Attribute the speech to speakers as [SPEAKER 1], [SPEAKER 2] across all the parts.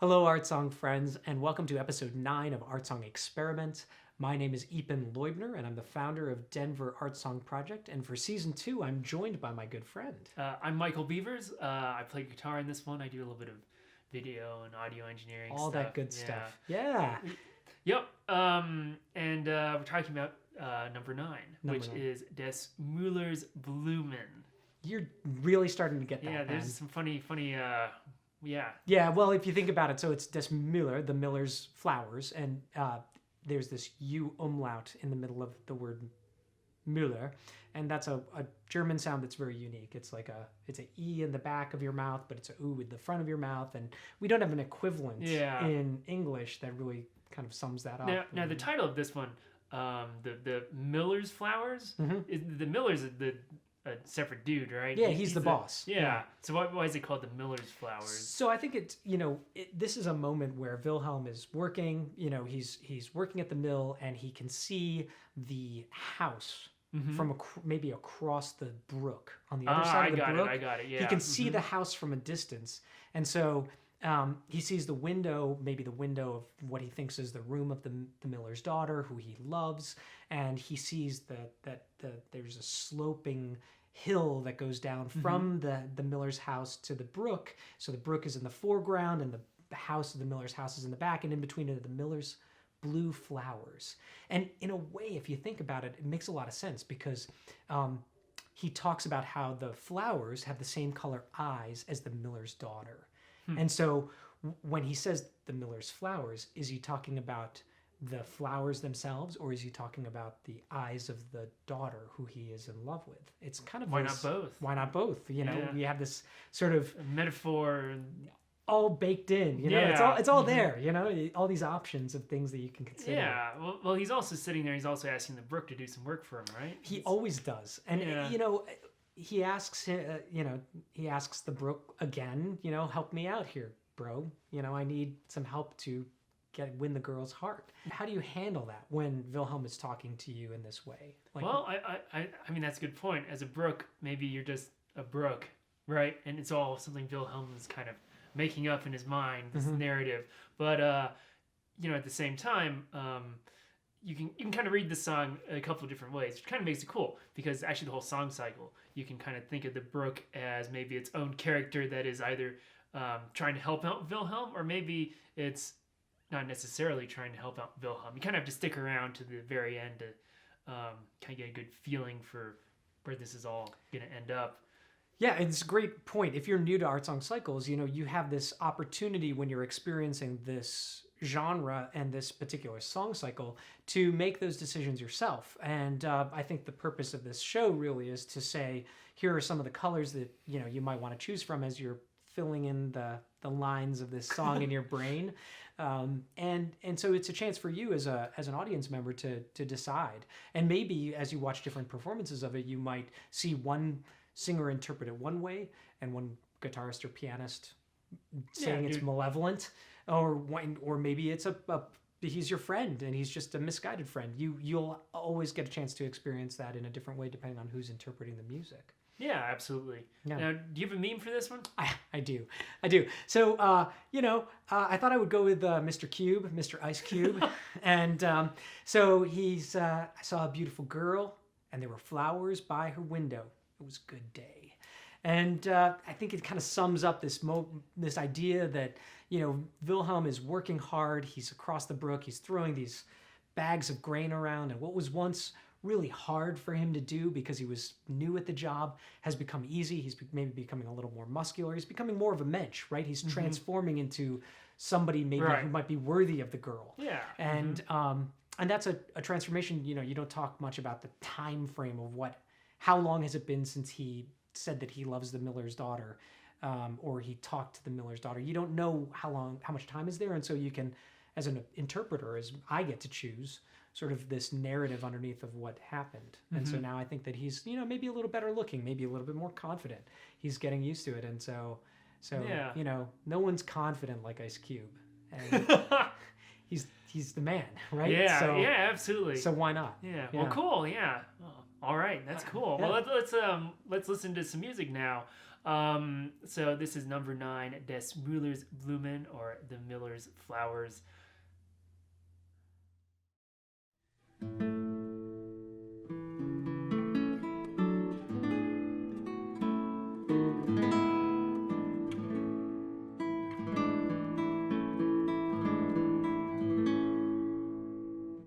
[SPEAKER 1] Hello, Art Song friends, and welcome to episode 9 of Art Song Experiment. My name is Epen Leubner, and I'm the founder of Denver Art Song Project. And for season 2, I'm joined by my good friend.
[SPEAKER 2] I'm Michael Beavers. I play guitar in this one. I do a little bit of video and audio engineering
[SPEAKER 1] All
[SPEAKER 2] stuff.
[SPEAKER 1] that good stuff. Yeah.
[SPEAKER 2] Yep. And we're talking about number 9, which
[SPEAKER 1] 9.
[SPEAKER 2] is Des Müllers Blumen.
[SPEAKER 1] You're really starting to get that.
[SPEAKER 2] Yeah, there's some funny, yeah.
[SPEAKER 1] Yeah, well, if you think about it, so it's Des Müller, the Miller's flowers, and there's this U umlaut in the middle of the word Müller, and that's a German sound that's very unique. It's like it's an E in the back of your mouth, but it's a U in the front of your mouth, and we don't have an equivalent in English that really kind of sums that up.
[SPEAKER 2] Now the title of this one, the Miller's flowers, the Miller's the a separate dude, right?
[SPEAKER 1] Yeah, he's the boss.
[SPEAKER 2] Yeah. So why is it called the Miller's Flowers?
[SPEAKER 1] So I think it's this is a moment where Wilhelm is working. He's working at the mill and he can see the house from maybe across the brook on the other side of the brook.
[SPEAKER 2] I got it. Yeah.
[SPEAKER 1] He can see the house from a distance, and so he sees the window, maybe the window of what he thinks is the room of the miller's daughter, who he loves, and he sees that there's a sloping hill that goes down from the miller's house to the brook. So the brook is in the foreground, and the house of the miller's house is in the back, and in between are the miller's blue flowers. And in a way, if you think about it, it makes a lot of sense because he talks about how the flowers have the same color eyes as the miller's daughter. And so when he says the miller's flowers, is he talking about the flowers themselves, or is he talking about the eyes of the daughter who he is in love with? It's kind of
[SPEAKER 2] why not both?
[SPEAKER 1] Why not both? You have this sort of
[SPEAKER 2] a metaphor,
[SPEAKER 1] all baked in. It's all there. All these options of things that you can consider.
[SPEAKER 2] Yeah. Well, he's also sitting there. He's also asking the brook to do some work for him, right?
[SPEAKER 1] He always does, and he asks he asks the brook again, help me out here, bro. I need some help to win the girl's heart. How do you handle that when Wilhelm is talking to you in this way?
[SPEAKER 2] Well, I mean, that's a good point. As a brook, maybe you're just a brook, right? And it's all something Wilhelm is kind of making up in his mind, this narrative. But at the same time, you can kind of read the song a couple of different ways, which kind of makes it cool because actually the whole song cycle, you can kind of think of the brook as maybe its own character that is either trying to help out Wilhelm, or maybe it's not necessarily trying to help out Wilhelm. You kind of have to stick around to the very end to kind of get a good feeling for where this is all going to end up.
[SPEAKER 1] Yeah, it's a great point. If you're new to Art Song Cycles, you have this opportunity when you're experiencing this genre and this particular song cycle to make those decisions yourself. And I think the purpose of this show really is to say, here are some of the colors that you might want to choose from as you're filling in the lines of this song in your brain. And so it's a chance for you as an audience member to decide. And maybe as you watch different performances of it, you might see one singer interpret it one way and one guitarist or pianist saying it's malevolent, or maybe it's he's your friend and he's just a misguided friend. You'll always get a chance to experience that in a different way depending on who's interpreting the music.
[SPEAKER 2] Yeah, absolutely.
[SPEAKER 1] Yeah.
[SPEAKER 2] Now, do you have a meme for this one?
[SPEAKER 1] I do. So, I thought I would go with Mr. Cube, Mr. Ice Cube. And so I saw a beautiful girl and there were flowers by her window. It was a good day. And I think it kind of sums up this idea that, Wilhelm is working hard. He's across the brook. He's throwing these bags of grain around. And what was once really hard for him to do because he was new at the job has become easy. He's maybe becoming a little more muscular. He's becoming more of a mensch, right? He's transforming into somebody maybe who might be worthy of the girl.
[SPEAKER 2] Yeah.
[SPEAKER 1] And that's a transformation. You don't talk much about the time frame of how long has it been since he said that he loves the miller's daughter, or he talked to the miller's daughter. You don't know how much time is there, and so you can, as an interpreter, as I get to choose sort of this narrative underneath of what happened. And so now I think that he's, maybe a little better looking, maybe a little bit more confident. He's getting used to it. And so no one's confident like Ice Cube. And he's the man, right?
[SPEAKER 2] Yeah, yeah, absolutely.
[SPEAKER 1] So why not?
[SPEAKER 2] Yeah. Well, cool. Yeah. Oh, all right, that's cool.
[SPEAKER 1] Yeah.
[SPEAKER 2] Well, let's listen to some music now. So this is number 9, Des Müllers Blumen, or The Miller's Flowers.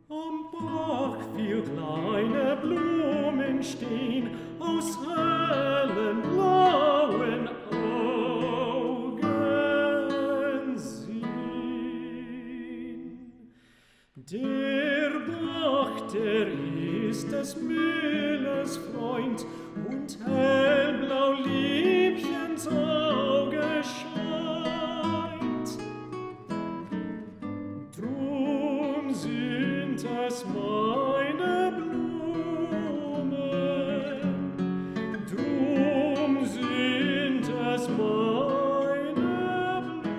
[SPEAKER 3] Am Bach 4 kleine Blumen stehen, aus hellen blauen Augen sehen. Der Bach, der ist des Müllers Freund, und hellblau Liebchens Auge scheint. Drum sind es meine Blumen, drum sind es meine Blumen.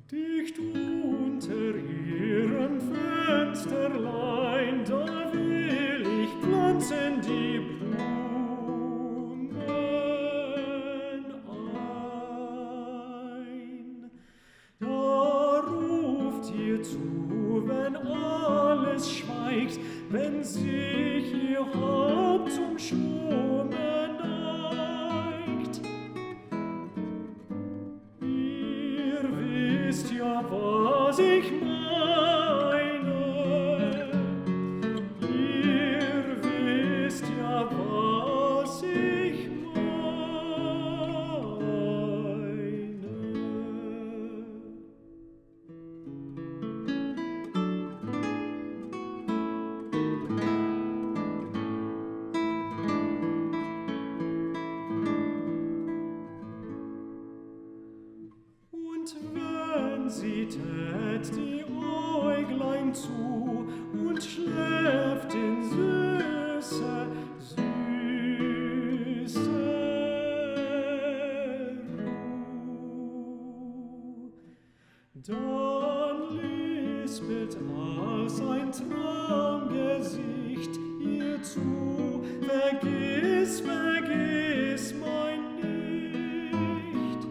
[SPEAKER 3] Dicht unter ihrem Fensterlein, da will ich pflanzen die Blumen ein. Da ruft ihr zu, wenn alles schweigt, wenn sich ihr Haupt zum Sturme neigt. Ihr wisst ja, was ich meine. Ihr wisst ja, was ich meine. Und wenn sie tät die Äuglein zu und schläft in süße, süße Ruh, dann lispelt als ein Traumgesicht ihr zu: Vergiss, vergiss mein nicht.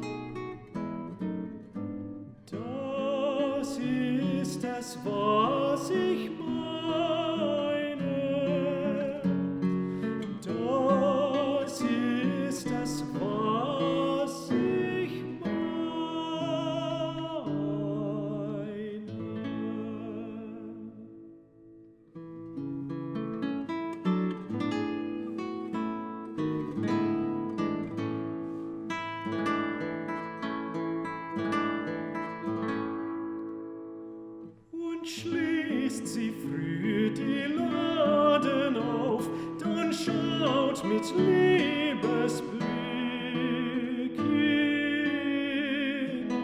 [SPEAKER 3] Das ist es, was ich meine. Das ist es, was ich Und schließt sie früh die Laden auf, dann schaut mit Liebesblick hinauf.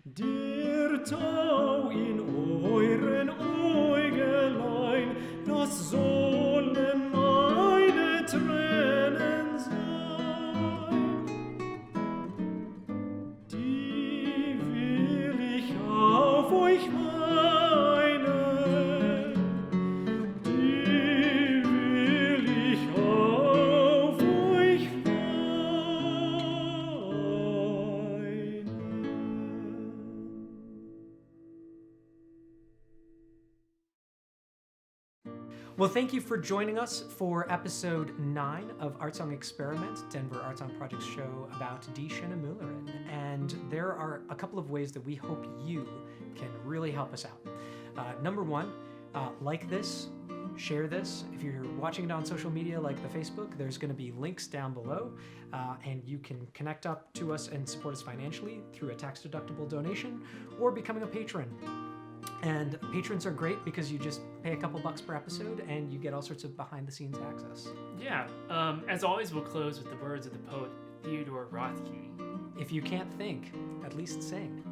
[SPEAKER 3] Der Tau in euren Äugelein, das sollen meine Tränen sein. Die will ich auf euch weinen, die will ich auf euch weinen.
[SPEAKER 1] Well, thank you for joining us for episode 9 of Art Song Experiment, Denver Art Song Project's show about Die Schöne Müllerin. And there are a couple of ways that we hope you can really help us out. Number one, like this, share this. If you're watching it on social media like the Facebook, there's going to be links down below, and you can connect up to us and support us financially through a tax-deductible donation or becoming a patron. And patrons are great because you just pay a couple bucks per episode and you get all sorts of behind-the-scenes access.
[SPEAKER 2] Yeah. As always, we'll close with the words of the poet Theodore Rothke.
[SPEAKER 1] If you can't think, at least sing.